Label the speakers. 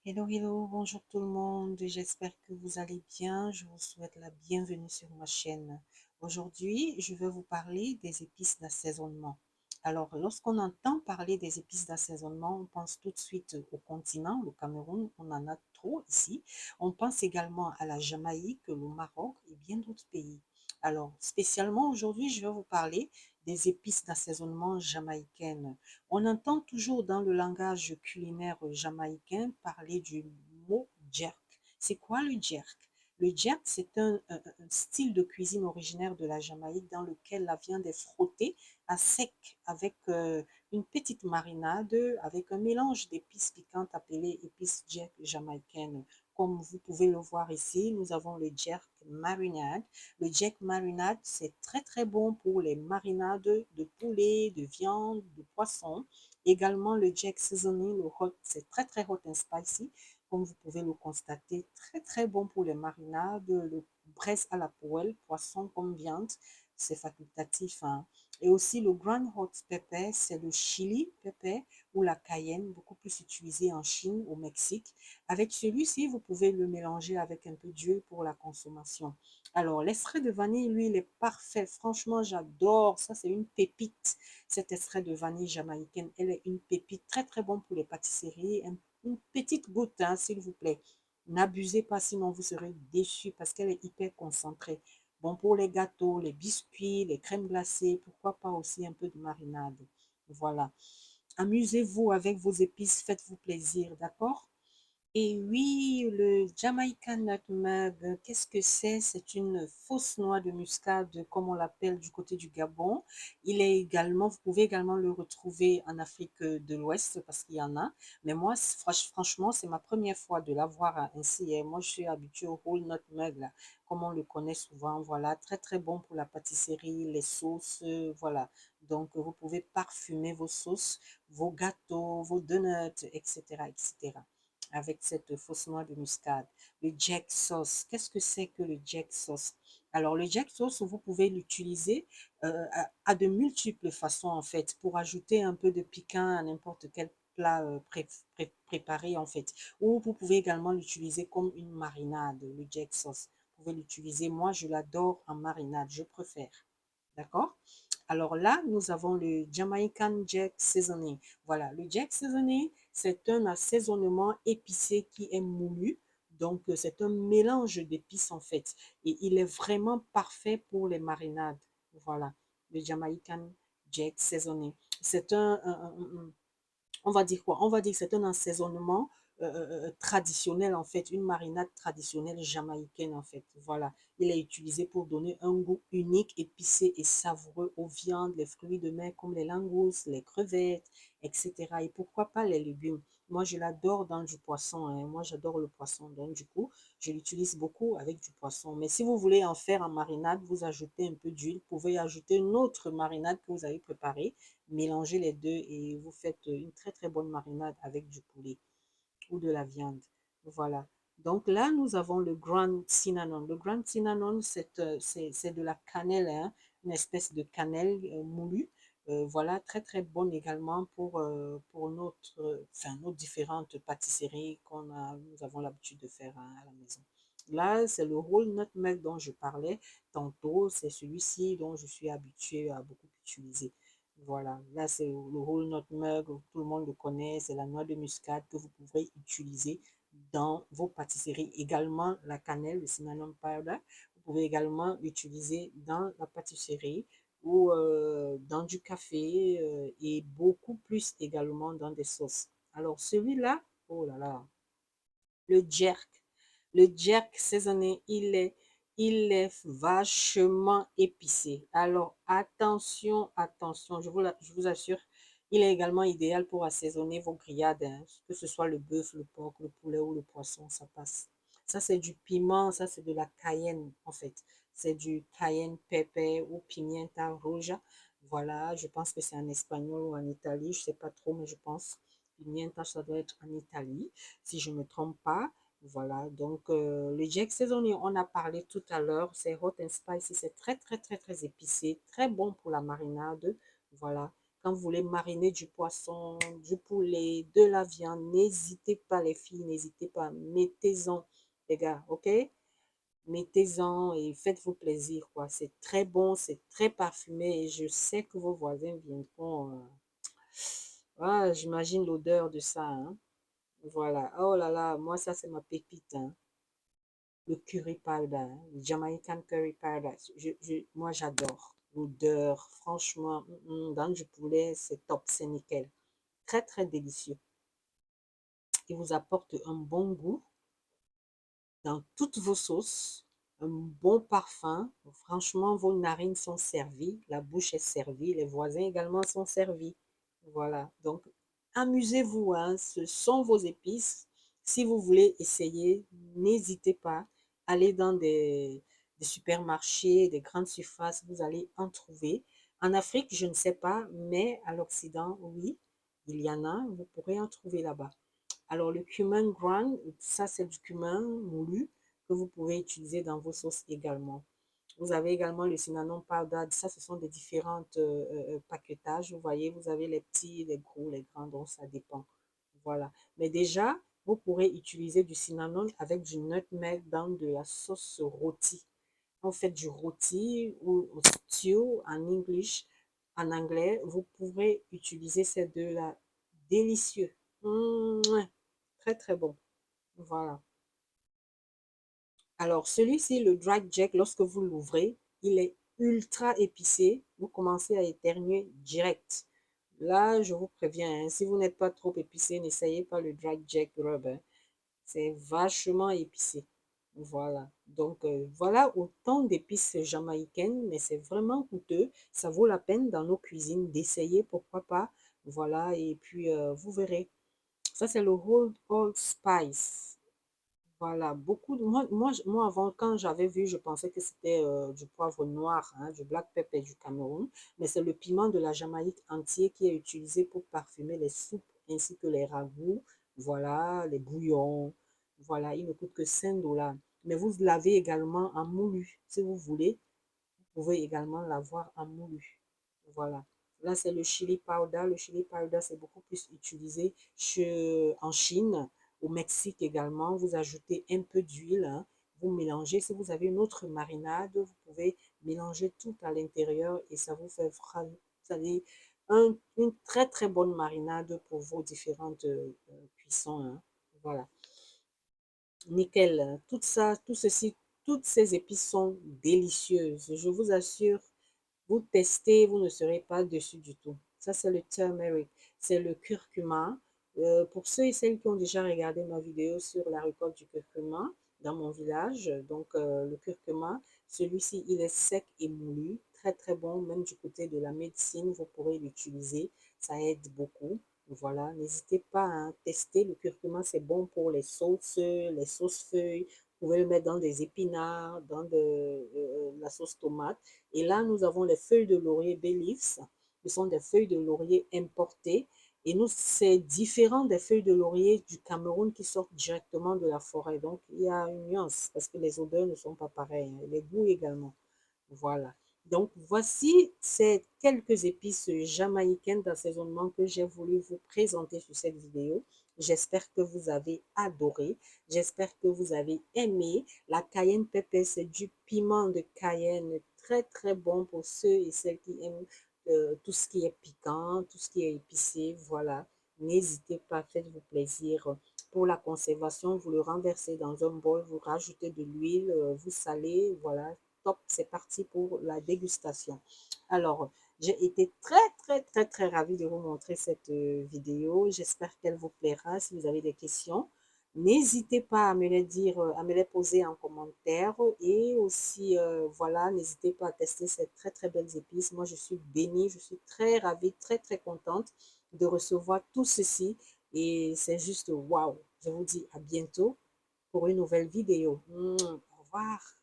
Speaker 1: Hello, hello, bonjour tout le monde, j'espère que vous allez bien. Je vous souhaite la bienvenue sur ma chaîne. Aujourd'hui, je vais vous parler des épices d'assaisonnement. Alors, lorsqu'on entend parler des épices d'assaisonnement, on pense tout de suite au continent, le Cameroun, on en a trop ici. On pense également à la Jamaïque, le Maroc et bien d'autres pays. Alors, spécialement aujourd'hui, je vais vous parler des épices d'assaisonnement jamaïcaines. On entend toujours dans le langage culinaire jamaïcain parler du mot jerk. C'est quoi le jerk? Le jerk, c'est un style de cuisine originaire de la Jamaïque dans lequel la viande est frottée à sec avec une petite marinade, avec un mélange d'épices piquantes appelées épices jerk jamaïcaines. Comme vous pouvez le voir ici, nous avons le jerk marinade. Le jerk marinade, c'est très très bon pour les marinades de poulet, de viande, de poisson. Également, le jerk seasoning, le hot, c'est très très hot and spicy. Comme vous pouvez le constater, très très bon pour les marinades. Le braise à la poêle, poisson comme viande, c'est facultatif, hein. Et aussi le ground hot pepper, c'est le chili pepper ou la cayenne, beaucoup plus utilisé en Chine, au Mexique. Avec celui-ci, vous pouvez le mélanger avec un peu d'huile pour la consommation. Alors, l'extrait de vanille, lui, il est parfait. Franchement, j'adore. Ça, c'est une pépite. Cet extrait de vanille jamaïcaine, elle est une pépite très, très bonne pour les pâtisseries. Une petite goutte, hein, s'il vous plaît. N'abusez pas, sinon vous serez déçus parce qu'elle est hyper concentrée. Bon, pour les gâteaux, les biscuits, les crèmes glacées, pourquoi pas aussi un peu de marinade. Voilà. Amusez-vous avec vos épices, faites-vous plaisir, d'accord? Et oui, le Jamaican nutmeg, qu'est-ce que c'est? C'est une fausse noix de muscade, comme on l'appelle du côté du Gabon. Il est également, vous pouvez également le retrouver en Afrique de l'Ouest parce qu'il y en a. Mais moi, franchement, c'est ma première fois de l'avoir ainsi, hein. Moi, je suis habituée au whole nutmeg, là, comme on le connaît souvent. Voilà, très très bon pour la pâtisserie, les sauces, voilà. Donc, vous pouvez parfumer vos sauces, vos gâteaux, vos donuts, etc., etc avec cette fausse noix de muscade. Le jack sauce, qu'est-ce que c'est que le jack sauce? Alors, le jack sauce, vous pouvez l'utiliser à de multiples façons, en fait, pour ajouter un peu de piquant à n'importe quel plat préparé, en fait. Ou vous pouvez également l'utiliser comme une marinade, le jack sauce. Vous pouvez l'utiliser, moi, je l'adore en marinade, je préfère. D'accord? Alors là, nous avons le Jamaican Jack Seasoning. Voilà, le Jack Seasoning, c'est un assaisonnement épicé qui est moulu. Donc, c'est un mélange d'épices en fait. Et il est vraiment parfait pour les marinades. Voilà, le Jamaican Jack Seasoning. C'est on va dire quoi? On va dire que c'est un assaisonnement traditionnel en fait, une marinade traditionnelle jamaïcaine en fait. Voilà, il est utilisé pour donner un goût unique, épicé et savoureux aux viandes, les fruits de mer comme les langoustes, les crevettes, etc. Et pourquoi pas les légumes? Moi, je l'adore dans du poisson, hein. Moi, j'adore le poisson. Donc, du coup, je l'utilise beaucoup avec du poisson. Mais si vous voulez en faire en marinade, vous ajoutez un peu d'huile. Vous pouvez ajouter une autre marinade que vous avez préparée, mélangez les deux et vous faites une très très bonne marinade avec du poulet ou de la viande. Voilà. Donc là, nous avons le Grand Cinnamon. Le Grand Cinnamon, c'est de la cannelle, hein, une espèce de cannelle moulue. Voilà, très très bonne également pour enfin, nos différentes pâtisseries nous avons l'habitude de faire hein, à la maison. Là, c'est le whole nutmeg dont je parlais tantôt. C'est celui-ci dont je suis habituée à beaucoup utiliser. Voilà, là c'est le whole nutmeg, tout le monde le connaît, c'est la noix de muscade que vous pourrez utiliser dans vos pâtisseries. Également la cannelle, le cinnamon powder, vous pouvez également l'utiliser dans la pâtisserie ou dans du café et beaucoup plus également dans des sauces. Alors celui-là, oh là là, le jerk. Le jerk saisonné, il est vachement épicé. Alors attention, attention, je vous assure, il est également idéal pour assaisonner vos grillades, hein, que ce soit le bœuf, le porc, le poulet ou le poisson, ça passe. Ça, c'est du piment, ça, c'est de la cayenne, en fait. C'est du cayenne pepper ou pimienta roja. Voilà, je pense que c'est en espagnol ou en Italie, je sais pas trop, mais je pense. Pimienta, ça doit être en Italie si je ne me trompe pas. Voilà, donc le jack saisonnier, on a parlé tout à l'heure, c'est hot and spicy, c'est très très très très épicé, très bon pour la marinade. Voilà, quand vous voulez mariner du poisson, du poulet, de la viande, n'hésitez pas les filles, n'hésitez pas, mettez-en les gars, ok? Mettez-en et faites-vous plaisir, quoi. C'est très bon, c'est très parfumé et je sais que vos voisins viendront. Ah, j'imagine l'odeur de ça, hein. Voilà. Oh là là, moi, ça, c'est ma pépite, hein. Le curry powder, hein, le Jamaican curry powder. Moi, j'adore l'odeur. Franchement, dans du poulet, c'est top, c'est nickel. Très, très délicieux. Il vous apporte un bon goût dans toutes vos sauces, un bon parfum. Franchement, vos narines sont servies, la bouche est servie, les voisins également sont servis. Voilà, donc amusez-vous, hein, ce sont vos épices. Si vous voulez essayer, n'hésitez pas. Allez dans des supermarchés, des grandes surfaces, vous allez en trouver. En Afrique, je ne sais pas, mais à l'Occident, oui, il y en a, vous pourrez en trouver là-bas. Alors, le cumin ground, ça, c'est du cumin moulu que vous pouvez utiliser dans vos sauces également. Vous avez également le cinnamon powder. Ça, ce sont des différentes paquetages. Vous voyez, vous avez les petits, les gros, les grands, donc ça dépend. Voilà. Mais déjà, vous pourrez utiliser du cinnamon avec du nutmeg dans de la sauce rôtie. En fait du rôti ou stew en English, en anglais, vous pourrez utiliser ces deux-là. Délicieux. Mouah. Très, très bon. Voilà. Alors, celui-ci, le dry jack, lorsque vous l'ouvrez, il est ultra épicé. Vous commencez à éternuer direct. Là, je vous préviens, hein, si vous n'êtes pas trop épicé, n'essayez pas le dry jack rub, hein. C'est vachement épicé. Voilà. Donc, voilà autant d'épices jamaïcaines, mais c'est vraiment coûteux. Ça vaut la peine dans nos cuisines d'essayer, pourquoi pas. Voilà, et puis vous verrez. Ça, c'est le whole spice. Voilà, beaucoup de... Moi, avant, quand j'avais vu, je pensais que c'était du poivre noir, hein, du black pepper du Cameroun, mais c'est le piment de la Jamaïque entier qui est utilisé pour parfumer les soupes ainsi que les ragoûts, voilà, les bouillons, voilà, il ne coûte que 5 dollars. Mais vous l'avez également en moulu, si vous voulez, vous pouvez également l'avoir en moulu. Voilà. Là, c'est le chili powder. Le chili powder, c'est beaucoup plus utilisé en Chine, au Mexique également. Vous ajoutez un peu d'huile, hein, vous mélangez. Si vous avez une autre marinade, vous pouvez mélanger tout à l'intérieur et ça vous fait vous avez une très très bonne marinade pour vos différentes cuissons, hein. Voilà. Nickel. Tout ça, tout ceci, toutes ces épices sont délicieuses. Je vous assure, vous testez, vous ne serez pas dessus du tout. Ça, c'est le turmeric, c'est le curcuma. Pour ceux et celles qui ont déjà regardé ma vidéo sur la récolte du curcuma dans mon village, donc le curcuma, celui-ci, il est sec et moulu, très très bon, même du côté de la médecine, vous pourrez l'utiliser, ça aide beaucoup. Voilà, n'hésitez pas à tester le curcuma, c'est bon pour les sauces feuilles, vous pouvez le mettre dans des épinards, dans la sauce tomate. Et là, nous avons les feuilles de laurier bay leaves. Ce sont des feuilles de laurier importées. Et nous, c'est différent des feuilles de laurier du Cameroun qui sortent directement de la forêt. Donc, il y a une nuance parce que les odeurs ne sont pas pareilles, hein, les goûts également. Voilà. Donc, voici ces quelques épices jamaïcaines d'assaisonnement que j'ai voulu vous présenter sur cette vidéo. J'espère que vous avez adoré. J'espère que vous avez aimé. La cayenne pepper, c'est du piment de cayenne très, très bon pour ceux et celles qui aiment tout ce qui est piquant, tout ce qui est épicé. Voilà. N'hésitez pas, faites-vous plaisir. Pour la conservation, vous le renversez dans un bol, vous rajoutez de l'huile, vous salez, voilà, top, c'est parti pour la dégustation. Alors, j'ai été très, très, très, très ravie de vous montrer cette vidéo. J'espère qu'elle vous plaira. Si vous avez des questions, n'hésitez pas à me les dire, à me les poser en commentaire. Et aussi, voilà, n'hésitez pas à tester ces très, très belles épices. Moi, je suis bénie, je suis très ravie, très, très contente de recevoir tout ceci. Et c'est juste waouh. Je vous dis à bientôt pour une nouvelle vidéo. Au revoir.